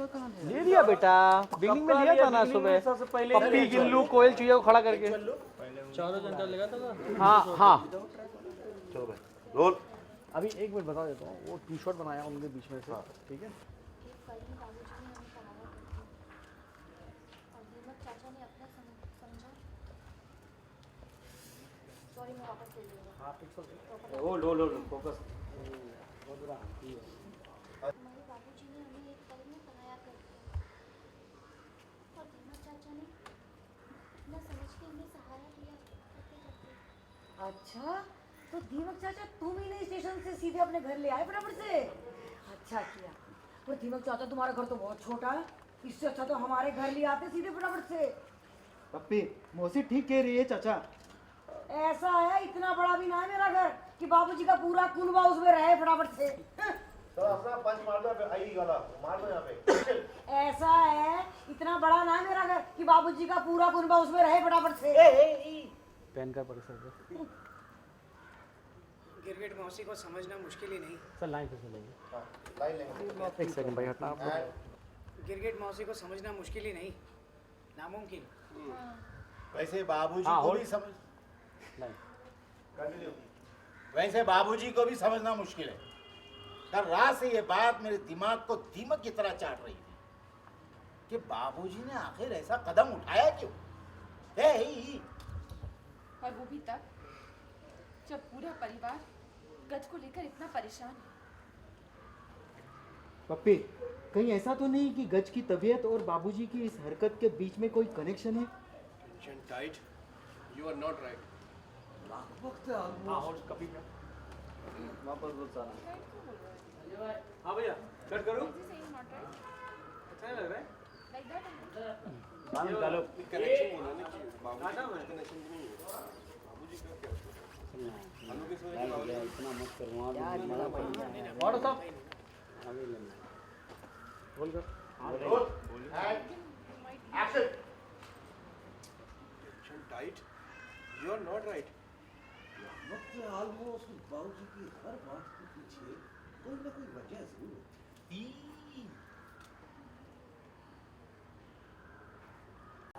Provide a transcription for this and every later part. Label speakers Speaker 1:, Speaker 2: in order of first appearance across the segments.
Speaker 1: ले लिया बेटा, बिगनिंग में लिया था ना सुबह। पप्पी गिल्लू कोयल चुहिया को खड़ा करके
Speaker 2: 4 घंटा लगा था ना।
Speaker 1: हाँ हाँ।
Speaker 3: चलो भाई रोल।
Speaker 1: अभी एक मिनट बता देता हूँ, वो टी शर्ट बनाया उनके बीच में से, ठीक है।
Speaker 2: ओ लो लो लो फोकस।
Speaker 4: हमारे बाबूजी ने हमें एक पल में पढ़ाया करते हैं और दीमक चाचा ने इतना समझ के हमें सहारा दिया करते करते।
Speaker 5: अच्छा, तो दीमक चाचा तुम ही नहीं स्टेशन से सीधे अपने घर ले आए फटाफट से। अच्छा किया। पर दीमक चाचा तुम्हारा घर तो बहुत छोटा है, इससे अच्छा तो हमारे घर ले आते सीधे फटाफट से।
Speaker 6: पप्पी मौसी ठीक कह रही है चाचा।
Speaker 5: ऐसा है, इतना बड़ा भी ना है मेरा घर कि बाबूजी का पूरा कुनबा उसमें रहे फटाफट से।
Speaker 3: तो अपना पंच मार दो, आई वाला मार दो यहाँ पे।
Speaker 5: ऐसा है, इतना बड़ा ना है मेरा घर कि बाबूजी का पूरा कुनबा उसमें रहे फटाफट से।
Speaker 1: पेन का परिसर
Speaker 7: गिरगिट मौसी को समझना मुश्किल ही नहीं।
Speaker 1: सर लाइन से चलेंगे।
Speaker 3: लाइन लेंगे।
Speaker 1: एक सेकंड भाई हटना आप लोग।
Speaker 7: गिरगिट मौसी को समझना मुश्किल ही नहीं, नामुमकिन।
Speaker 3: वैसे बाबूजी
Speaker 1: हाँ,
Speaker 3: को
Speaker 1: और-
Speaker 3: भी समझ
Speaker 1: लाइन।
Speaker 3: कंटिन्यू। वैसे बाबूजी को भी समझना मुश्किल है। कल रात से ये बात मेरे दिमाग को दीमक की तरह चाट रही थी कि बाबूजी ने आखिर ऐसा कदम उठाया क्यों?
Speaker 8: और वो भी तब जब पूरा परिवार गज को लेकर इतना परेशान है।
Speaker 6: पप्पी कहीं ऐसा तो नहीं कि गज की तबीयत और बाबूजी की इस हरकत के बीच में कोई कनेक्शन है?
Speaker 9: Tight. You are not right.
Speaker 1: हाँ और कभी क्या
Speaker 2: वापस बोल सारा।
Speaker 1: हाँ भैया कट करो।
Speaker 2: अच्छा लग रहा है।
Speaker 1: बाल निकालो।
Speaker 9: कनेक्शन होना ना कि बाबूजी का कनेक्शन भी नहीं है। बाबूजी का क्या? हम लोग सोचे कि बाबूजी
Speaker 2: इतना मत करो आप।
Speaker 1: और साहब बोल कर।
Speaker 3: Action.
Speaker 9: tight. You are not right.
Speaker 10: Almost बाबूजी की हर बात के पीछे कोई ना कोई वजह जरूर होती है।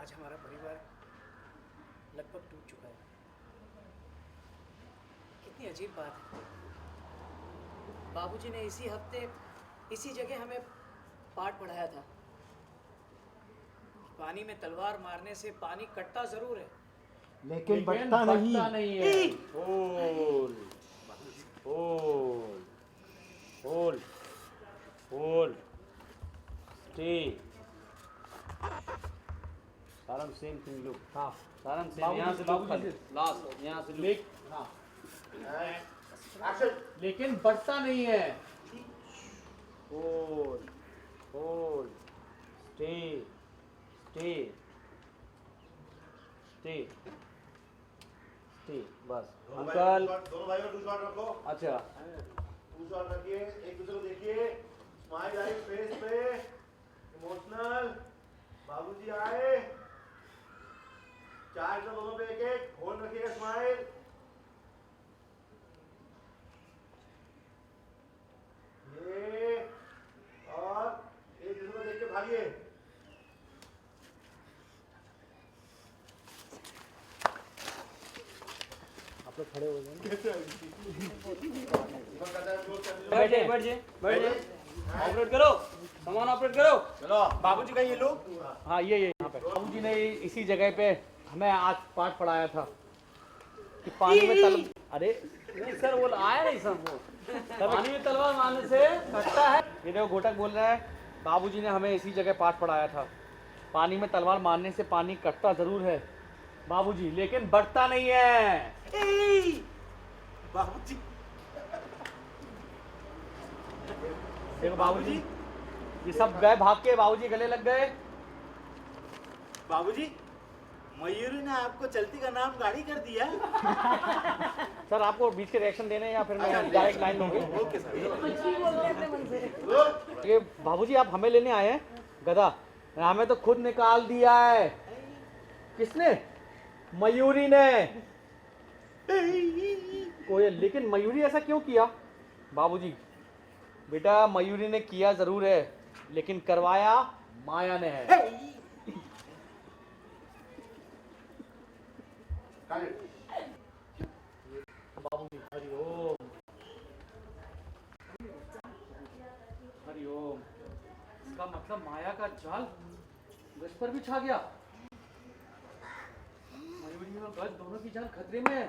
Speaker 7: आज हमारा परिवार लगभग टूट चुका है। कितनी अजीब बात है। बाबूजी ने इसी हफ्ते इसी जगह हमें पाठ पढ़ाया था। पानी में तलवार मारने से पानी कटता जरूर है,
Speaker 6: लेकिन बढ़ता नहीं।
Speaker 1: है। Whole whole whole whole stay. सारम सेम थिंग लुक। हाँ सारम सेम। यहाँ से
Speaker 2: बाबूजी
Speaker 1: लास्ट यहाँ से लेक। हाँ
Speaker 3: एक्शन।
Speaker 1: लेकिन बढ़ता नहीं है। Whole whole stay stay stay stay बस। अंकल
Speaker 3: दोनों भाई को 2 शॉट रखो।
Speaker 1: अच्छा
Speaker 3: 2 शॉट रखिए, एक दूसरे को देखिए, स्माइल आई फेस पे, इमोशनल। बाबूजी आए, 4 से दोनों पे एक एक होल्ड रखिएगा, स्माइल। ये और एक दूसरे को देख के भागिए।
Speaker 1: आप लोग खड़े हो जाएंगे।
Speaker 2: बैठे बैठ जाए बैठ जाए। ऑपरेट करो, सामान ऑपरेट करो।
Speaker 3: चलो बाबूजी का ये लोग।
Speaker 1: हाँ ये यहाँ पे बाबूजी ने इसी जगह पे हमें आज पाठ पढ़ाया था कि पानी में तल। अरे
Speaker 2: नहीं सर वो आया नहीं सर वो।
Speaker 1: पानी में तलवार मारने से कटता है। ये देखो घोटक बोल रहा है बाबूजी ने हमें इसी जगह पाठ पढ़ाया था, पानी में तलवार मारने से पानी कटता जरूर है बाबूजी, लेकिन बढ़ता नहीं है।
Speaker 3: बाबूजी
Speaker 1: देखो बाबूजी ये सब गए भाग के, बाबूजी गले लग गए।
Speaker 3: बाबूजी मयूरी ने आपको चलती का नाम गाड़ी कर दिया।
Speaker 1: सर आपको बीच के रिएक्शन देने या फिर मैं डायरेक्ट लाइन लूंगी?
Speaker 3: Okay sir.
Speaker 5: कुछ भी बोलते हैं अपने मन से।
Speaker 1: ये बाबूजी आप हमें लेने आए हैं गधा, हमें तो खुद निकाल दिया है। किसने? मयूरी ने। कोयल, लेकिन मयूरी ऐसा क्यों किया? बाबूजी बेटा मयूरी ने किया जरूर है, लेकिन करवाया माया ने है। बाबूजी हरिओम हरिओम। इसका मतलब माया का जाल गज पर भी छा गया। मयूरी और गज दोनों की जान खतरे में है।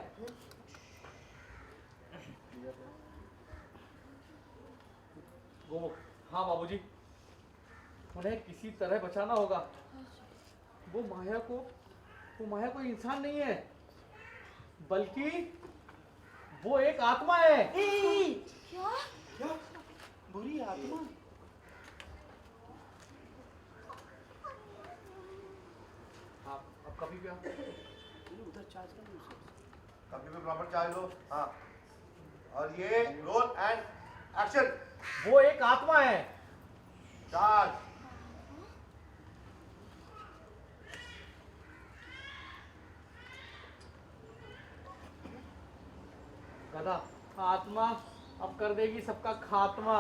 Speaker 1: हाँ बाबूजी, उन्हें किसी तरह बचाना होगा। वो माया कोई इंसान नहीं है, बल्कि वो एक आत्मा है।
Speaker 4: क्या?
Speaker 3: क्या? बुरी आत्मा?
Speaker 1: आप अब कभी भी
Speaker 7: उधर चार्ज कर लो।
Speaker 9: कभी भी प्रॉपर चार्ज लो। हाँ, और ये रोल एंड एक्शन।
Speaker 1: वो एक आत्मा है।
Speaker 9: चार्ज।
Speaker 1: गधा आत्मा अब कर देगी सबका खात्मा।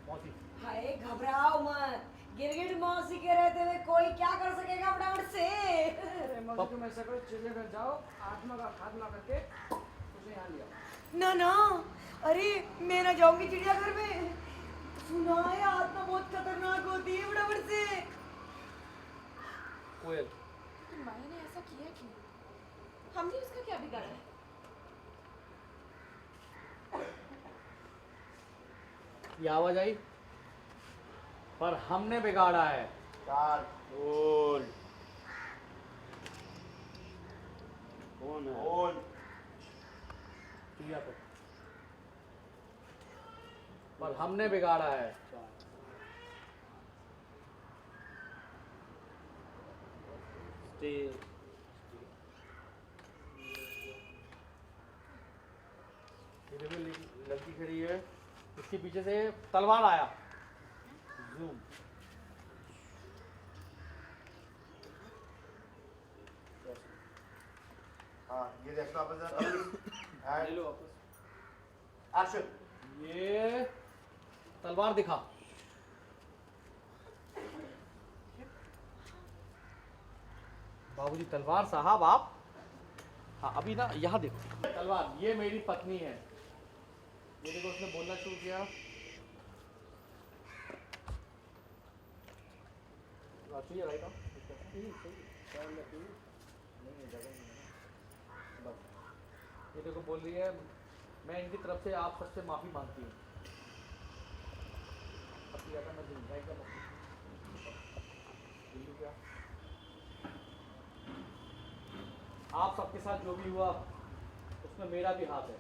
Speaker 1: मौसी
Speaker 5: हाय घबराओ मत, गिरगिट मौसी के रहते हुए कोई क्या कर सकेगा फटाफट से।
Speaker 7: अरे मौसी तुम ऐसा करो, चिड़ियाघर जाओ, आत्मा का खात्मा करके उसे यहाँ ले आओ।
Speaker 5: ना ना, अरे मैं ना जाऊंगी चिड़ियाघर में। सुना है आत्मा बहुत खतरनाक होती है, फटाफट से।
Speaker 1: कोयल
Speaker 8: तो माया ने ऐसा किया क्यों? हमने उसका क्या बिगाड़ा है?
Speaker 1: ये आवाज आई, पर हमने बिगाड़ा है।
Speaker 9: चार्ज।
Speaker 2: बोल। कौन है?
Speaker 9: बोल।
Speaker 1: चिड़िया पर हमने बिगाड़ा है।
Speaker 2: स्टे।
Speaker 1: ये देखो लड़की खड़ी है, इसके पीछे से तलवार आया। जूम।
Speaker 9: हाँ, ये देखो वापस
Speaker 2: ले
Speaker 9: एंड
Speaker 2: लो वापस।
Speaker 9: एक्शन।
Speaker 1: ये तलवार दिखा। बाबूजी तलवार साहब आप। हाँ अभी ना यहाँ देखो तलवार, ये मेरी पत्नी है। ये देखो उसने बोलना शुरू किया। चाहिए राइट ऑफ बस। ये देखो बोल रही है मैं इनकी तरफ से आप सबसे माफ़ी मांगती हूँ। अब किया था मैं दिल्ली का दिल्ली क्या आप सबके साथ जो भी हुआ उसमें मेरा भी हाथ है।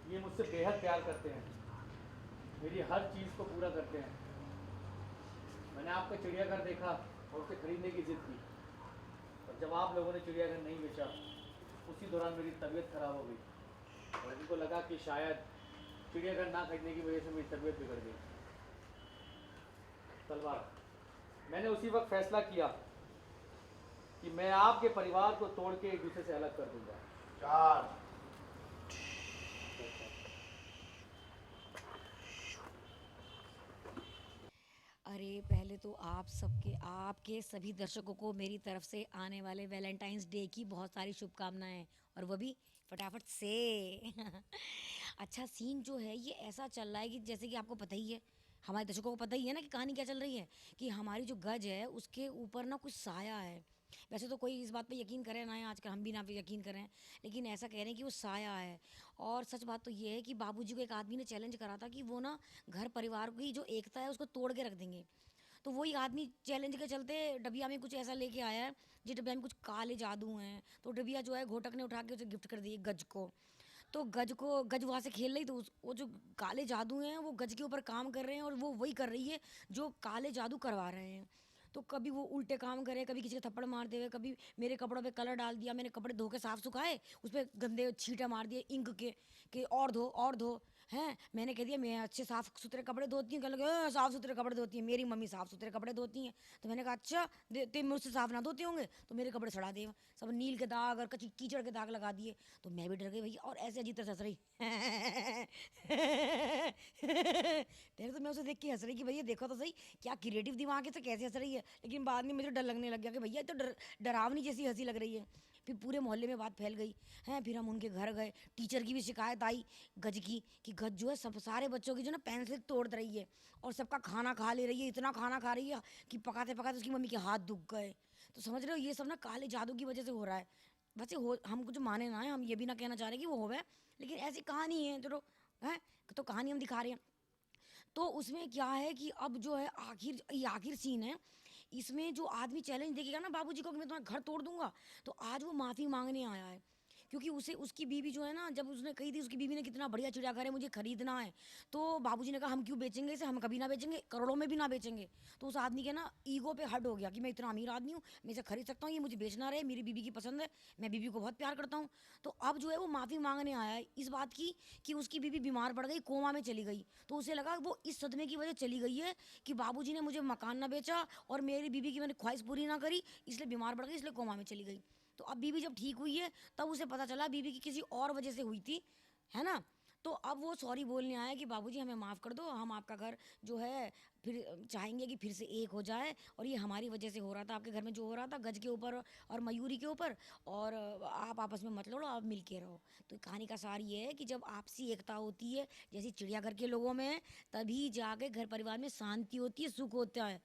Speaker 1: ये मुझसे बेहद प्यार करते हैं, मेरी हर चीज़ को पूरा करते हैं। मैंने आपका चिड़ियाघर देखा और उसे खरीदने की जिद की, और जब आप लोगों ने चिड़ियाघर नहीं बेचा उसी दौरान मेरी तबीयत खराब हो गई और इनको लगा कि शायद चिड़ियाघर ना खरीदने की वजह से मेरी तबीयत बिगड़ गई। तलवार, मैंने उसी वक्त फैसला किया कि मैं आपके परिवार को तोड़ के एक दूसरे से अलग कर दूंगा।
Speaker 9: चार्ज।
Speaker 5: अरे पहले तो आपके सभी दर्शकों को मेरी तरफ से आने वाले वैलेंटाइंस डे की बहुत सारी शुभकामनाएं, और वो भी फटाफट से। अच्छा सीन जो है ये ऐसा चल रहा है कि जैसे कि आपको पता ही है, हमारे दर्शकों को पता ही है ना कि कहानी क्या चल रही है, कि हमारी जो गज है उसके ऊपर ना कुछ साया है। वैसे तो कोई इस बात पे यकीन करे ना है आजकल, हम भी ना पे यकीन करें, लेकिन ऐसा कह रहे हैं कि वो साया है। और सच बात तो ये है कि बाबूजी को एक आदमी ने चैलेंज करा था कि वो ना घर परिवार की जो एकता है उसको तोड़ के रख देंगे। तो वही आदमी चैलेंज के चलते डबिया में कुछ ऐसा लेके आया है, जिस डबिया में कुछ काले जादू हैं। तो डबिया जो है घोटक ने उठा के उसे गिफ्ट कर दी गज को। तो गज वहाँ से खेल रही, तो वो जो काले जादू हैं वो गज के ऊपर काम कर रहे हैं, और वो वही कर रही है जो काले जादू करवा रहे हैं। तो कभी वो उल्टे काम करे, कभी किसी को थप्पड़ मार देवे, कभी मेरे कपड़ों पे कलर डाल दिया, मैंने कपड़े धो के साफ सुखाए उस पर गंदे छींटे मार दिए इंक के और धो और धो। हैं मैंने कह दिया मैं अच्छे साफ सुथरे कपड़े धोती हूँ, कहने लगे साफ सुथरे कपड़े धोती हैं, मेरी मम्मी साफ सुथरे कपड़े धोती हैं। तो मैंने कहा अच्छा ते मुझसे साफ ना धोते होंगे तो मेरे कपड़े सड़ा दे, सब नील के दाग और कीचड़ के दाग लगा दिए। तो मैं भी डर गई भैया, और ऐसे अजीब तरह से हंस रही पहले तो मैं उसे देख के हंस रही कि भैया देखो तो सही क्या क्रिएटिव दिमाग है, तो कैसे हंस रही है। लेकिन बाद में मुझे डर लगने लग गया कि भैया तो डरावनी जैसी हंसी लग रही है। फिर पूरे मोहल्ले में बात फैल गई हैं। फिर हम उनके घर गए, टीचर की भी शिकायत आई गज की कि गज जो है सब सारे बच्चों की जो ना पेंसिल तोड़ रही है और सबका खाना खा ले रही है, इतना खाना खा रही है कि पकाते पकाते उसकी मम्मी के हाथ दुख गए। तो समझ रहे हो ये सब ना काले जादू की वजह से हो रहा है। वैसे हो हम कुछ माने ना है, हम ये भी ना कहना चाह रहे कि वो होवे, लेकिन ऐसी कहानी है चलो है तो कहानी हम दिखा रहे हैं। तो उसमें क्या है कि अब जो है आखिर सीन है, इसमें जो आदमी चैलेंज देखेगा ना बाबूजी को कि मैं तुम्हारा घर तोड़ दूंगा, तो आज वो माफ़ी मांगने आया है। क्योंकि उसे उसकी बीवी जो है ना, जब उसने कही थी उसकी बीवी ने कितना बढ़िया चिड़ियाघर है मुझे खरीदना है, तो बाबूजी ने कहा हम क्यों बेचेंगे इसे, हम कभी ना बेचेंगे, करोड़ों में भी ना बेचेंगे। तो उस आदमी के ना ईगो पे हट हो गया कि मैं इतना अमीर आदमी हूँ, मैं इसे खरीद सकता हूँ, ये मुझे बेचना रहे, मेरी बीवी की पसंद है, मैं बीवी को बहुत प्यार करता हूँ। तो अब जो है वो माफ़ी मांगने आया है इस बात की कि उसकी बीवी बीमार पड़ गई, कोमा में चली गई। तो उसे लगा वो इस सदमे की वजह चली गई है कि बाबूजी ने मुझे मकान ना बेचा और मेरी बीवी की मैंने ख्वाहिश पूरी ना करी, इसलिए बीमार पड़ गई, इसलिए कोमा में चली गई। तो अब बीवी जब ठीक हुई है तब उसे पता चला बीवी की किसी और वजह से हुई थी, है ना। तो अब वो सॉरी बोलने आया कि बाबूजी हमें माफ़ कर दो, हम आपका घर जो है फिर चाहेंगे कि फिर से एक हो जाए, और ये हमारी वजह से हो रहा था, आपके घर में जो हो रहा था गज के ऊपर और मयूरी के ऊपर, और आप आपस में मत लड़ो, आप मिल के रहो। तो कहानी का सार ये है कि जब आपसी एकता होती है जैसी चिड़ियाघर के लोगों में है, तभी जाके घर परिवार में शांति होती है, सुख होता है।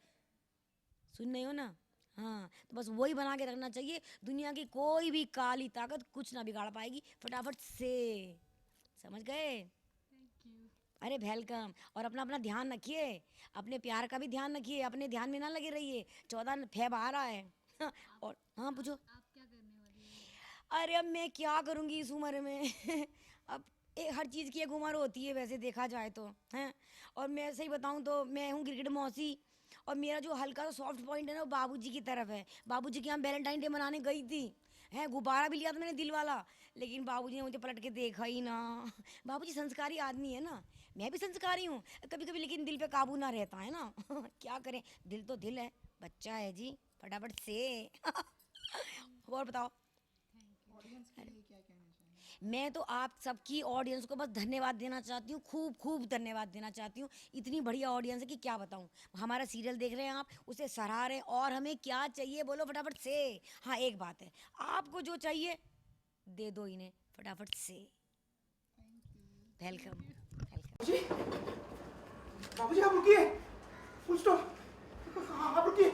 Speaker 5: सुन रहे हो ना? हाँ, तो बस वही बना के रखना चाहिए, दुनिया की कोई भी काली ताकत कुछ ना बिगाड़ पाएगी, फटाफट से। समझ गए? अरे वेलकम। और अपना अपना ध्यान रखिए, अपने प्यार का भी ध्यान रखिए, अपने ध्यान में ना लगे रहिए। 14 फेब आ रहा है और हाँ पूछो।
Speaker 4: आप क्या करने वाली हैं?
Speaker 5: अरे अब मैं क्या करूँगी इस उम्र में अब हर चीज़ की एक उम्र होती है वैसे देखा जाए तो, हैं। और मैं सही बताऊँ तो मैं हूँ गिरगिट मौसी, और मेरा जो हल्का सा सॉफ्ट पॉइंट है ना वो बाबूजी की तरफ है। बाबूजी के यहाँ वैलेंटाइन डे मनाने गई थी, हैं, गुब्बारा भी लिया था मैंने दिल वाला, लेकिन बाबूजी ने मुझे पलट के देखा ही ना। बाबूजी संस्कारी आदमी है ना, मैं भी संस्कारी हूँ कभी कभी, लेकिन दिल पे काबू ना रहता है ना क्या करें, दिल तो दिल है, बच्चा है जी, फटाफट से और बताओ। मैं तो आप सबकी ऑडियंस को बस धन्यवाद देना चाहती हूँ, खूब खूब धन्यवाद देना चाहती हूँ। इतनी बढ़िया ऑडियंस है कि क्या बताऊँ। हमारा सीरियल देख रहे हैं आप, उसे सराह रहे हैं, और हमें क्या चाहिए बोलो फटाफट से। हाँ एक बात है, आपको जो चाहिए दे दो इन्हें फटाफट से। Welcome welcome.
Speaker 7: बाबूजी आप रुकिए, फुल स्टॉप, आप रुकिए।